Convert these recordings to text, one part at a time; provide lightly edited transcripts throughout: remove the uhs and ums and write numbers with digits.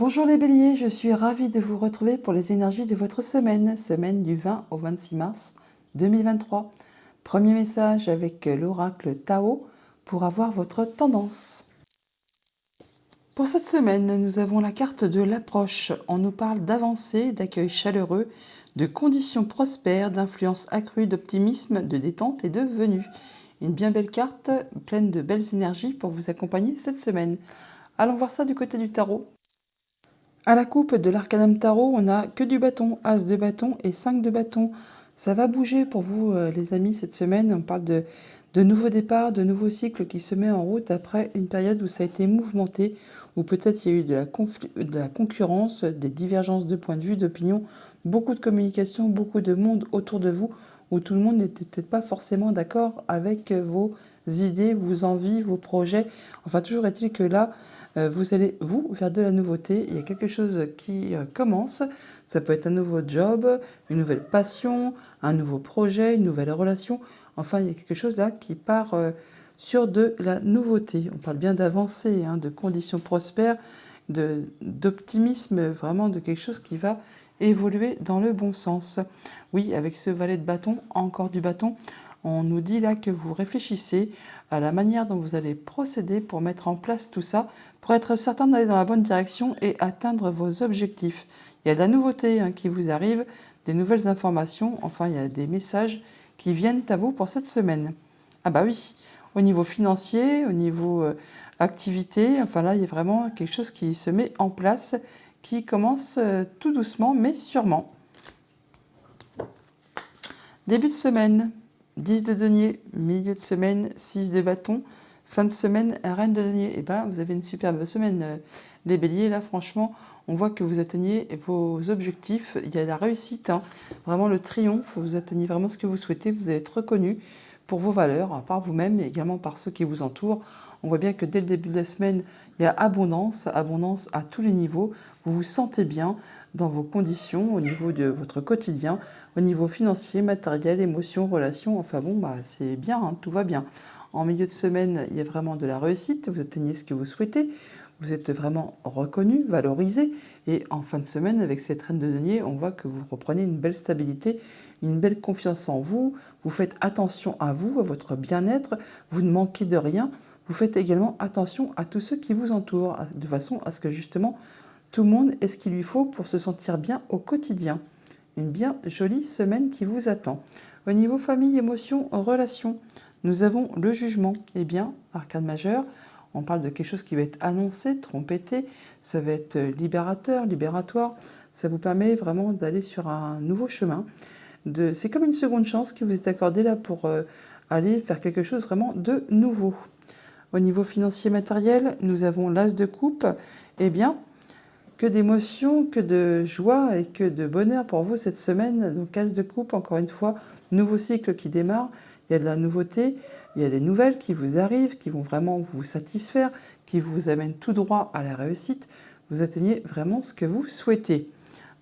Bonjour les béliers, je suis ravie de vous retrouver pour les énergies de votre semaine du 20 au 26 mars 2023. Premier message avec l'oracle Tao pour avoir votre tendance. Pour cette semaine, nous avons la carte de l'approche. On nous parle d'avancée, d'accueil chaleureux, de conditions prospères, d'influence accrue, d'optimisme, de détente et de venue. Une bien belle carte, pleine de belles énergies pour vous accompagner cette semaine. Allons voir ça du côté du tarot. À la coupe de l'Arcanum Tarot, on n'a que du bâton, As de bâton et 5 de bâton. Ça va bouger pour vous, les amis, cette semaine. On parle de nouveaux départs, de nouveaux cycles qui se mettent en route après une période où ça a été mouvementé, où peut-être il y a eu de la concurrence, des divergences de points de vue, d'opinion, beaucoup de communication, beaucoup de monde autour de vous, où tout le monde n'était peut-être pas forcément d'accord avec vos idées, vos envies, vos projets. Enfin, toujours est-il que là, vous allez, vous, vers de la nouveauté. Il y a quelque chose qui commence. Ça peut être un nouveau job, une nouvelle passion, un nouveau projet, une nouvelle relation. Enfin, il y a quelque chose là qui part sur de la nouveauté. On parle bien d'avancée, de conditions prospères, d'optimisme, vraiment de quelque chose qui va évoluer dans le bon sens. Oui, avec ce valet de bâton, encore du bâton, on nous dit là que vous réfléchissez à la manière dont vous allez procéder pour mettre en place tout ça, pour être certain d'aller dans la bonne direction et atteindre vos objectifs. Il y a de la nouveauté qui vous arrive, des nouvelles informations, enfin il y a des messages qui viennent à vous pour cette semaine. Ah bah oui, au niveau financier, au niveau activité, enfin là il y a vraiment quelque chose qui se met en place, qui commence tout doucement mais sûrement. Début de semaine, 10 de denier, milieu de semaine, 6 de bâton, fin de semaine, reine de denier. Et ben, vous avez une superbe semaine, les béliers. Là, franchement, on voit que vous atteignez vos objectifs. Il y a la réussite, vraiment le triomphe. Vous atteignez vraiment ce que vous souhaitez. Vous allez être reconnu pour vos valeurs, par vous-même, mais également par ceux qui vous entourent. On voit bien que dès le début de la semaine, il y a abondance, abondance à tous les niveaux. Vous vous sentez bien dans vos conditions, au niveau de votre quotidien, au niveau financier, matériel, émotions, relations. Enfin bon, c'est bien, tout va bien. En milieu de semaine, il y a vraiment de la réussite. Vous atteignez ce que vous souhaitez. Vous êtes vraiment reconnu, valorisé. Et en fin de semaine, avec cette reine de denier, on voit que vous reprenez une belle stabilité, une belle confiance en vous. Vous faites attention à vous, à votre bien-être. Vous ne manquez de rien. Vous faites également attention à tous ceux qui vous entourent, de façon à ce que justement, tout le monde ait ce qu'il lui faut pour se sentir bien au quotidien. Une bien jolie semaine qui vous attend. Au niveau famille, émotions, relations, nous avons le jugement. Eh bien, arcane majeur, on parle de quelque chose qui va être annoncé, trompetté, ça va être libérateur, libératoire. Ça vous permet vraiment d'aller sur un nouveau chemin. C'est comme une seconde chance qui vous est accordée là pour aller faire quelque chose vraiment de nouveau. Au niveau financier matériel, nous avons l'as de coupe. Eh bien, que d'émotions, que de joie et que de bonheur pour vous cette semaine. Donc, as de coupe, encore une fois, nouveau cycle qui démarre. Il y a de la nouveauté, il y a des nouvelles qui vous arrivent, qui vont vraiment vous satisfaire, qui vous amènent tout droit à la réussite. Vous atteignez vraiment ce que vous souhaitez.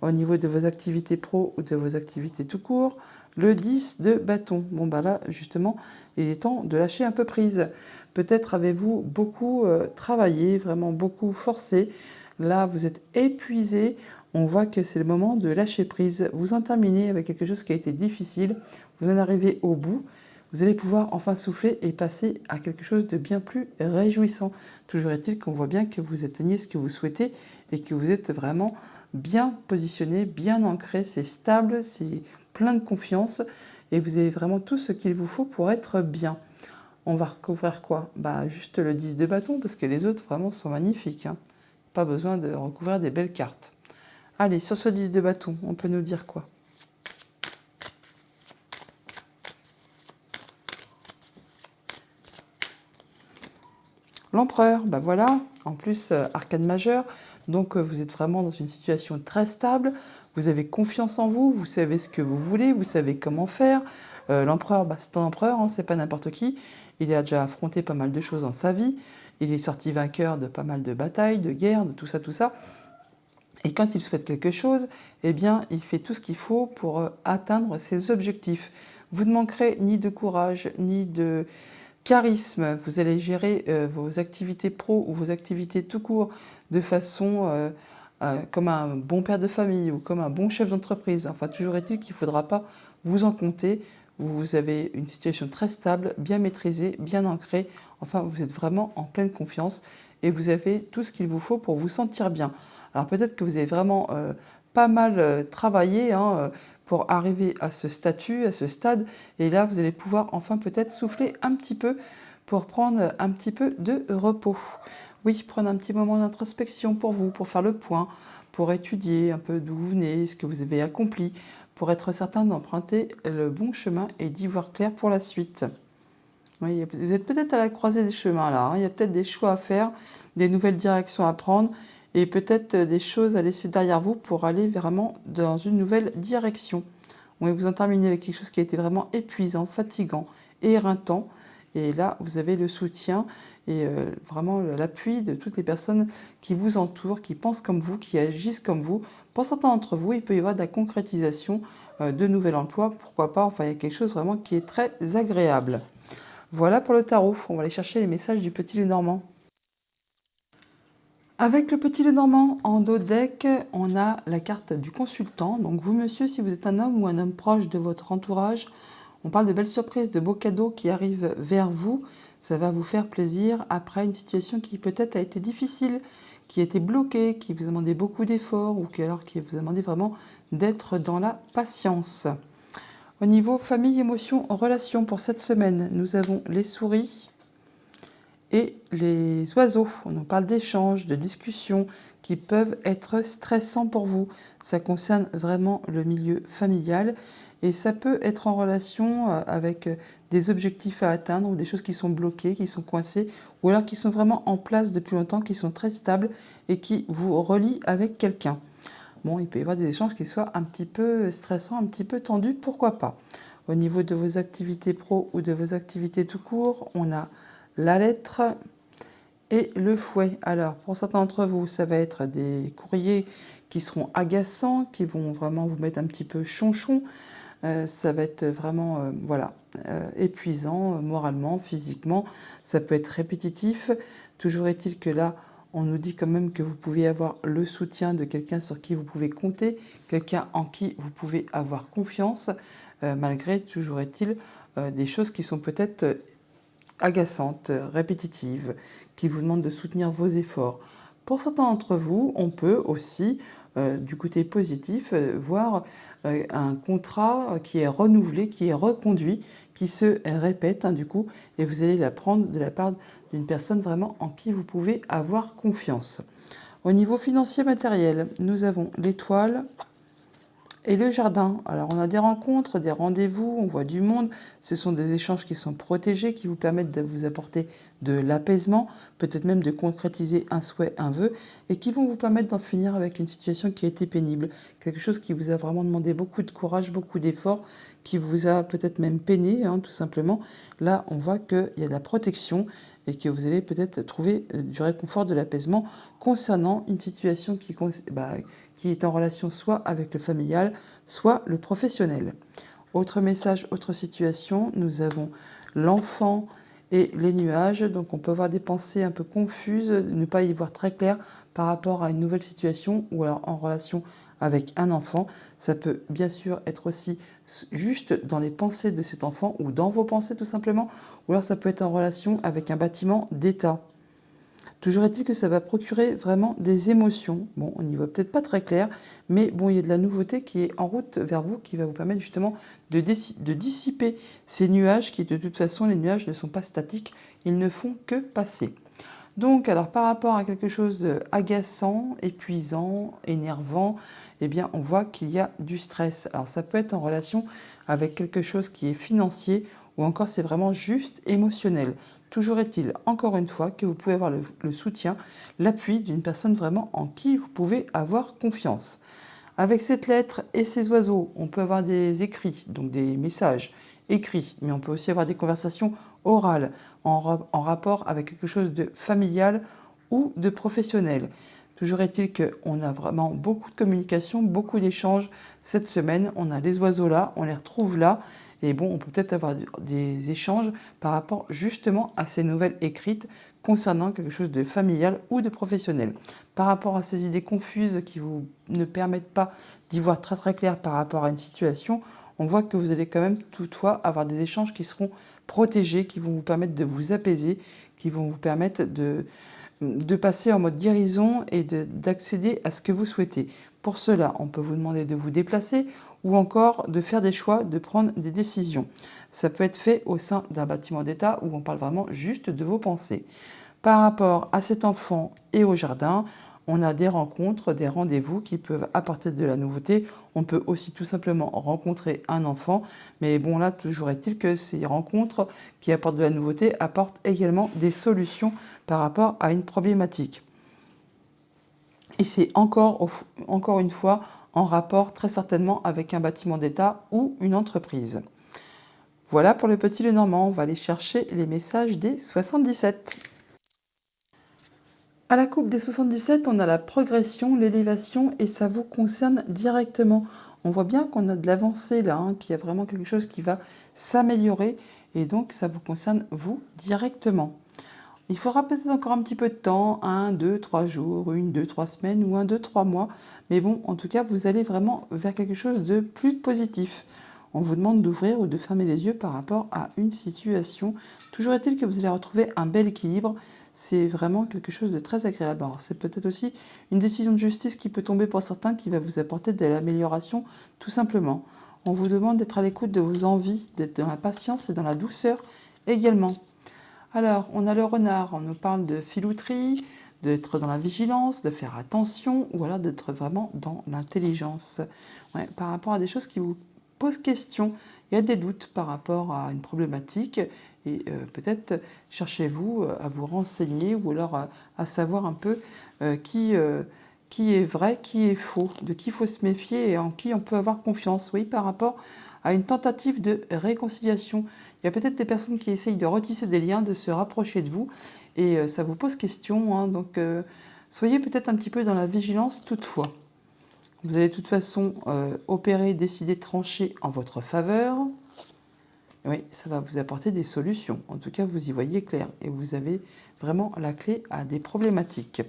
Au niveau de vos activités pro ou de vos activités tout court, le 10 de bâton. Bon, là, justement, il est temps de lâcher un peu prise. Peut-être avez-vous beaucoup travaillé, vraiment beaucoup forcé. Là, vous êtes épuisé. On voit que c'est le moment de lâcher prise. Vous en terminez avec quelque chose qui a été difficile. Vous en arrivez au bout. Vous allez pouvoir enfin souffler et passer à quelque chose de bien plus réjouissant. Toujours est-il qu'on voit bien que vous atteignez ce que vous souhaitez et que vous êtes vraiment bien positionné, bien ancré. C'est stable, c'est plein de confiance et vous avez vraiment tout ce qu'il vous faut pour être bien. On va recouvrir quoi? Juste le 10 de bâton parce que les autres vraiment sont magnifiques. Pas besoin de recouvrir des belles cartes. Allez, sur ce 10 de bâton, on peut nous dire quoi? L'empereur, voilà, en plus arcane majeur, donc vous êtes vraiment dans une situation très stable, vous avez confiance en vous, vous savez ce que vous voulez, vous savez comment faire. L'empereur, c'est un empereur, c'est pas n'importe qui, il a déjà affronté pas mal de choses dans sa vie, il est sorti vainqueur de pas mal de batailles, de guerres, de tout ça. Et quand il souhaite quelque chose, eh bien, il fait tout ce qu'il faut pour atteindre ses objectifs. Vous ne manquerez ni de courage, ni de charisme. Vous allez gérer vos activités pro ou vos activités tout court de façon comme un bon père de famille ou comme un bon chef d'entreprise. Enfin, toujours est-il qu'il ne faudra pas vous en compter. Vous avez une situation très stable, bien maîtrisée, bien ancrée. Enfin, vous êtes vraiment en pleine confiance et vous avez tout ce qu'il vous faut pour vous sentir bien. Alors peut-être que vous avez vraiment pas mal travaillé pour arriver à ce statut, à ce stade. Et là, vous allez pouvoir enfin peut-être souffler un petit peu pour prendre un petit peu de repos. Oui, prendre un petit moment d'introspection pour vous, pour faire le point, pour étudier un peu d'où vous venez, ce que vous avez accompli, pour être certain d'emprunter le bon chemin et d'y voir clair pour la suite. Oui, vous êtes peut-être à la croisée des chemins là, il y a peut-être des choix à faire, des nouvelles directions à prendre et peut-être des choses à laisser derrière vous pour aller vraiment dans une nouvelle direction. Oui, vous en terminez avec quelque chose qui a été vraiment épuisant, fatigant, éreintant. Et là, vous avez le soutien et vraiment l'appui de toutes les personnes qui vous entourent, qui pensent comme vous, qui agissent comme vous. Pour certains d'entre vous, il peut y avoir de la concrétisation de nouvel emploi, pourquoi pas. Enfin, il y a quelque chose vraiment qui est très agréable. Voilà pour le tarot. On va aller chercher les messages du petit Lenormand. Avec le petit Lenormand en dos de deck, on a la carte du consultant. Donc vous, monsieur, si vous êtes un homme ou un homme proche de votre entourage, on parle de belles surprises, de beaux cadeaux qui arrivent vers vous. Ça va vous faire plaisir après une situation qui peut-être a été difficile, qui a été bloquée, qui vous a demandé beaucoup d'efforts ou qui vous a demandé vraiment d'être dans la patience. Au niveau famille, émotions, relations pour cette semaine, nous avons les souris et les oiseaux. On nous parle d'échanges, de discussions qui peuvent être stressants pour vous. Ça concerne vraiment le milieu familial et ça peut être en relation avec des objectifs à atteindre ou des choses qui sont bloquées, qui sont coincées ou alors qui sont vraiment en place depuis longtemps, qui sont très stables et qui vous relient avec quelqu'un. Bon, il peut y avoir des échanges qui soient un petit peu stressants, un petit peu tendus, pourquoi pas. Au niveau de vos activités pro ou de vos activités tout court, on a la lettre et le fouet. Alors, pour certains d'entre vous, ça va être des courriers qui seront agaçants, qui vont vraiment vous mettre un petit peu chonchon. Ça va être vraiment, épuisant moralement, physiquement. Ça peut être répétitif. Toujours est-il que là, on nous dit quand même que vous pouvez avoir le soutien de quelqu'un sur qui vous pouvez compter, quelqu'un en qui vous pouvez avoir confiance, malgré, toujours est-il, des choses qui sont peut-être agaçantes, répétitives, qui vous demandent de soutenir vos efforts. Pour certains d'entre vous, on peut aussi, du côté positif, voir un contrat qui est renouvelé, qui est reconduit, qui se répète du coup, et vous allez l'apprendre de la part d'une personne vraiment en qui vous pouvez avoir confiance. Au niveau financier matériel, nous avons l'étoile et le jardin. Alors on a des rencontres, des rendez-vous, on voit du monde. Ce sont des échanges qui sont protégés, qui vous permettent de vous apporter de l'apaisement, peut-être même de concrétiser un souhait, un vœu, et qui vont vous permettre d'en finir avec une situation qui a été pénible. Quelque chose qui vous a vraiment demandé beaucoup de courage, beaucoup d'efforts, qui vous a peut-être même peiné, tout simplement. Là, on voit qu'il y a de la protection et que vous allez peut-être trouver du réconfort, de l'apaisement concernant une situation qui est en relation soit avec le familial, soit le professionnel. Autre message, autre situation, nous avons l'enfant et les nuages. Donc on peut avoir des pensées un peu confuses, ne pas y voir très clair par rapport à une nouvelle situation ou alors en relation avec un enfant. Ça peut bien sûr être aussi juste dans les pensées de cet enfant ou dans vos pensées tout simplement, ou alors ça peut être en relation avec un bâtiment d'État. Toujours est-il que ça va procurer vraiment des émotions. Bon, on n'y voit peut-être pas très clair, mais bon, il y a de la nouveauté qui est en route vers vous, qui va vous permettre justement de dissiper ces nuages qui, de toute façon, les nuages ne sont pas statiques, ils ne font que passer. Donc, alors par rapport à quelque chose d'agaçant, épuisant, énervant, eh bien, on voit qu'il y a du stress. Alors, ça peut être en relation avec quelque chose qui est financier ou encore c'est vraiment juste émotionnel. Toujours est-il, encore une fois, que vous pouvez avoir le soutien, l'appui d'une personne vraiment en qui vous pouvez avoir confiance. Avec cette lettre et ces oiseaux, on peut avoir des écrits, donc des messages écrits, mais on peut aussi avoir des conversations orales en rapport avec quelque chose de familial ou de professionnel. Toujours est-il qu'on a vraiment beaucoup de communication, beaucoup d'échanges cette semaine. On a les oiseaux là, on les retrouve là. Et bon, on peut peut-être avoir des échanges par rapport justement à ces nouvelles écrites concernant quelque chose de familial ou de professionnel. Par rapport à ces idées confuses qui vous ne permettent pas d'y voir très très clair par rapport à une situation, on voit que vous allez quand même toutefois avoir des échanges qui seront protégés, qui vont vous permettre de vous apaiser, qui vont vous permettre de passer en mode guérison et d'accéder à ce que vous souhaitez. Pour cela, on peut vous demander de vous déplacer ou encore de faire des choix, de prendre des décisions. Ça peut être fait au sein d'un bâtiment d'État où on parle vraiment juste de vos pensées. Par rapport à cet enfant et au jardin, on a des rencontres, des rendez-vous qui peuvent apporter de la nouveauté. On peut aussi tout simplement rencontrer un enfant. Mais bon, là, toujours est-il que ces rencontres qui apportent de la nouveauté apportent également des solutions par rapport à une problématique. Et c'est encore une fois en rapport très certainement avec un bâtiment d'État ou une entreprise. Voilà pour le petit Lenormand. On va aller chercher les messages des 77. À la coupe des 77, on a la progression, l'élévation et ça vous concerne directement. On voit bien qu'on a de l'avancée là, qu'il y a vraiment quelque chose qui va s'améliorer et donc ça vous concerne vous directement. Il faudra peut-être encore un petit peu de temps, 1, 2, 3 jours, 1, 2, 3 semaines ou 1, 2, 3 mois. Mais bon, en tout cas, vous allez vraiment vers quelque chose de plus positif. On vous demande d'ouvrir ou de fermer les yeux par rapport à une situation. Toujours est-il que vous allez retrouver un bel équilibre. C'est vraiment quelque chose de très agréable. Alors, c'est peut-être aussi une décision de justice qui peut tomber pour certains qui va vous apporter de l'amélioration tout simplement. On vous demande d'être à l'écoute de vos envies, d'être dans la patience et dans la douceur également. Alors, on a le renard, on nous parle de filouterie, d'être dans la vigilance, de faire attention, ou alors d'être vraiment dans l'intelligence. Ouais, par rapport à des choses qui vous posent question, il y a des doutes par rapport à une problématique, et peut-être cherchez-vous à vous renseigner, ou alors à savoir un peu qui est vrai, qui est faux, de qui il faut se méfier et en qui on peut avoir confiance. Oui, par rapport à une tentative de réconciliation. Il y a peut-être des personnes qui essayent de retisser des liens, de se rapprocher de vous et ça vous pose question. Hein, donc soyez peut-être un petit peu dans la vigilance toutefois. Vous allez de toute façon opérer, décider, trancher en votre faveur. Oui, ça va vous apporter des solutions. En tout cas, vous y voyez clair et vous avez vraiment la clé à des problématiques.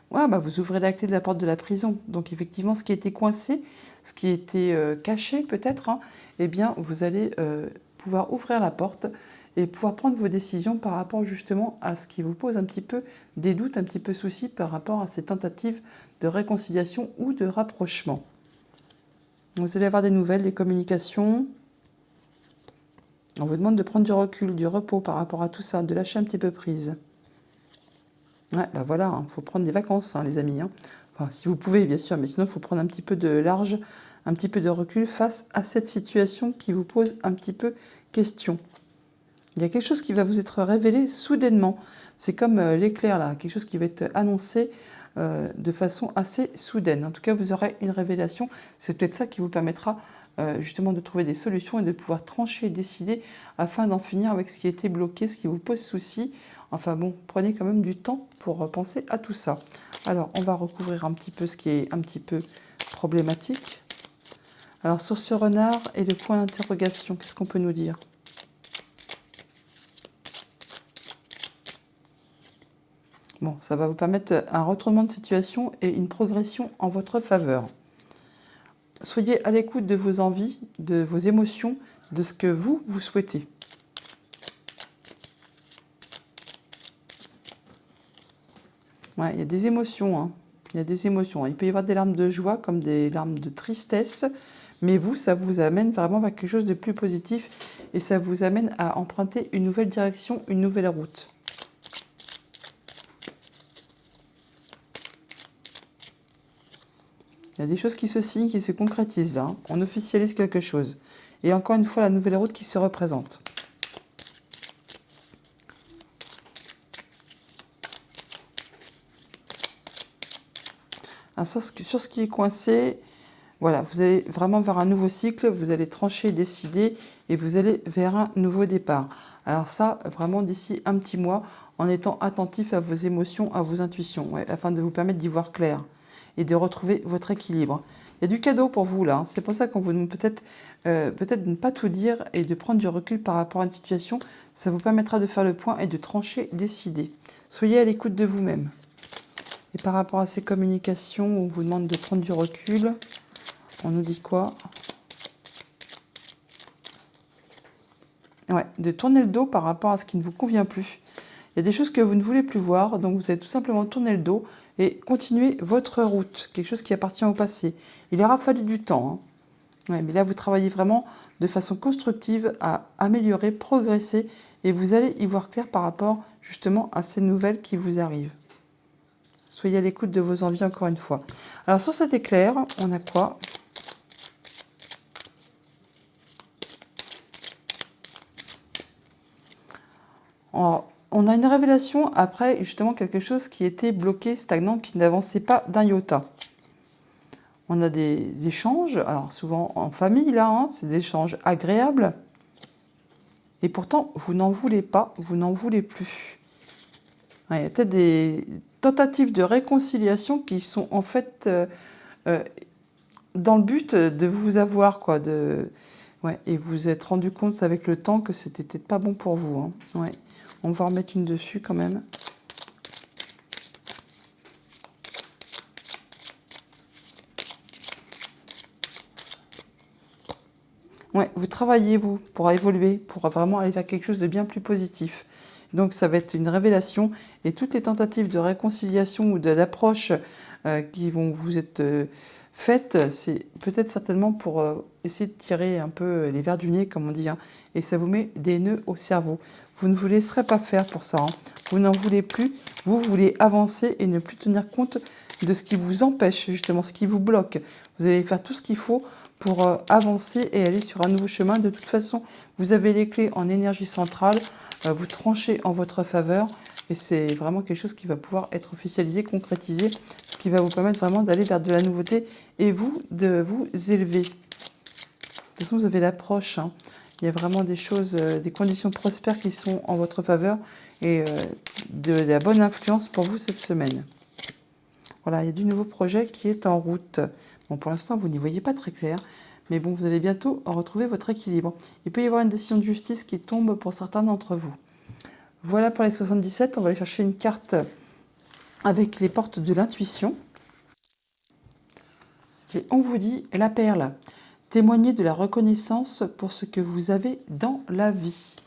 Ouais, bah vous ouvrez la clé de la porte de la prison. Donc effectivement, ce qui était coincé, ce qui était caché peut-être, hein, eh bien, vous allez pouvoir ouvrir la porte et pouvoir prendre vos décisions par rapport justement à ce qui vous pose un petit peu des doutes, un petit peu soucis par rapport à ces tentatives de réconciliation ou de rapprochement. Vous allez avoir des nouvelles, des communications. On vous demande de prendre du recul, du repos par rapport à tout ça, de lâcher un petit peu prise. Ouais, bah voilà, il faut prendre des vacances, hein, les amis. Hein. Enfin, si vous pouvez, bien sûr, mais sinon, il faut prendre un petit peu de large, un petit peu de recul face à cette situation qui vous pose un petit peu question. Il y a quelque chose qui va vous être révélé soudainement. C'est comme l'éclair, là, quelque chose qui va être annoncé de façon assez soudaine. En tout cas, vous aurez une révélation. C'est peut-être ça qui vous permettra justement de trouver des solutions et de pouvoir trancher et décider afin d'en finir avec ce qui était bloqué, ce qui vous pose souci. Enfin bon, prenez quand même du temps pour penser à tout ça. Alors, on va recouvrir un petit peu ce qui est un petit peu problématique. Alors, sur ce renard et le point d'interrogation, qu'est-ce qu'on peut nous dire ? Bon, ça va vous permettre un retournement de situation et une progression en votre faveur. Soyez à l'écoute de vos envies, de vos émotions, de ce que vous souhaitez. Ouais, il y a des émotions, hein. Il y a des émotions. Il peut y avoir des larmes de joie comme des larmes de tristesse, mais vous, ça vous amène vraiment vers quelque chose de plus positif et ça vous amène à emprunter une nouvelle direction, une nouvelle route. Il y a des choses qui se signent, qui se concrétisent là. Hein. On officialise quelque chose. Et encore une fois, la nouvelle route qui se représente. Alors, sur ce qui est coincé, voilà, vous allez vraiment vers un nouveau cycle, vous allez trancher, décider et vous allez vers un nouveau départ. Alors ça, vraiment d'ici un petit mois, en étant attentif à vos émotions, à vos intuitions, ouais, afin de vous permettre d'y voir clair et de retrouver votre équilibre. Il y a du cadeau pour vous là, hein. C'est pour ça qu'on vous demande peut-être de ne pas tout dire et de prendre du recul par rapport à une situation. Ça vous permettra de faire le point et de trancher, décider. Soyez à l'écoute de vous-même. Et par rapport à ces communications, on vous demande de prendre du recul. On nous dit quoi? Ouais, de tourner le dos par rapport à ce qui ne vous convient plus. Il y a des choses que vous ne voulez plus voir, donc vous allez tout simplement tourner le dos et continuer votre route, quelque chose qui appartient au passé. Il aura fallu du temps, hein. Ouais, mais là, vous travaillez vraiment de façon constructive à améliorer, progresser, et vous allez y voir clair par rapport justement à ces nouvelles qui vous arrivent. Soyez à l'écoute de vos envies encore une fois. Alors sur cet éclair, on a quoi? Alors, on a une révélation après justement quelque chose qui était bloqué, stagnant, qui n'avançait pas d'un iota. On a des échanges, alors souvent en famille là, hein, c'est des échanges agréables. Et pourtant, vous n'en voulez pas, vous n'en voulez plus. Ouais, il y a peut-être des tentatives de réconciliation qui sont en fait dans le but de vous avoir, quoi. Ouais, et vous vous êtes rendu compte avec le temps que c'était peut-être pas bon pour vous, hein. Ouais. On va en remettre une dessus quand même. Ouais, vous travaillez, vous, pour évoluer, pour vraiment aller vers quelque chose de bien plus positif. Donc, ça va être une révélation. Et toutes les tentatives de réconciliation ou d'approche qui vont vous être faites, c'est peut-être certainement pour essayer de tirer un peu les vers du nez, comme on dit, hein, et ça vous met des nœuds au cerveau. Vous ne vous laisserez pas faire pour ça, hein. Vous n'en voulez plus. Vous voulez avancer et ne plus tenir compte de ce qui vous empêche, justement, ce qui vous bloque. Vous allez faire tout ce qu'il faut pour avancer et aller sur un nouveau chemin. De toute façon, vous avez les clés en énergie centrale, vous tranchez en votre faveur et c'est vraiment quelque chose qui va pouvoir être officialisé, concrétisé, ce qui va vous permettre vraiment d'aller vers de la nouveauté et vous, de vous élever. De toute façon, vous avez l'approche, hein. Il y a vraiment des choses, des conditions prospères qui sont en votre faveur et de la bonne influence pour vous cette semaine. Voilà, il y a du nouveau projet qui est en route. Bon, pour l'instant, vous n'y voyez pas très clair, mais bon, vous allez bientôt retrouver votre équilibre. Il peut y avoir une décision de justice qui tombe pour certains d'entre vous. Voilà pour les 77, on va aller chercher une carte avec les portes de l'intuition. Et on vous dit la perle. Témoignez de la reconnaissance pour ce que vous avez dans la vie.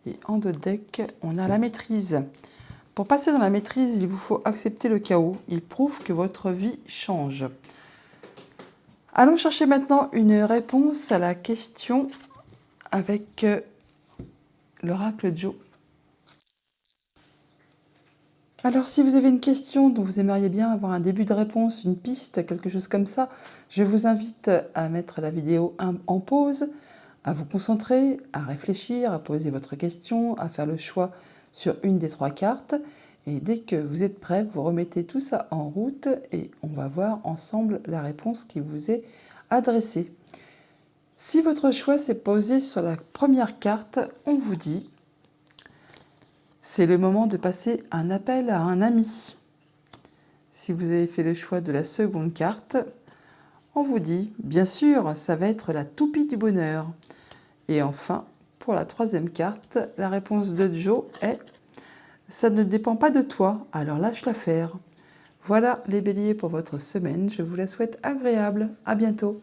Et en deux decks, on a la maîtrise. Pour passer dans la maîtrise, il vous faut accepter le chaos. Il prouve que votre vie change. Allons chercher maintenant une réponse à la question avec l'oracle Joe. Alors, si vous avez une question dont vous aimeriez bien avoir un début de réponse, une piste, quelque chose comme ça, je vous invite à mettre la vidéo en pause, à vous concentrer, à réfléchir, à poser votre question, à faire le choix sur une des 3 cartes. Et dès que vous êtes prêt, vous remettez tout ça en route et on va voir ensemble la réponse qui vous est adressée. Si votre choix s'est posé sur la première carte, on vous dit: c'est le moment de passer un appel à un ami. Si vous avez fait le choix de la seconde carte, on vous dit, bien sûr, ça va être la toupie du bonheur. Et enfin, pour la troisième carte, la réponse de Joe est: ça ne dépend pas de toi, alors lâche l'affaire. Voilà les béliers pour votre semaine, je vous la souhaite agréable. À bientôt.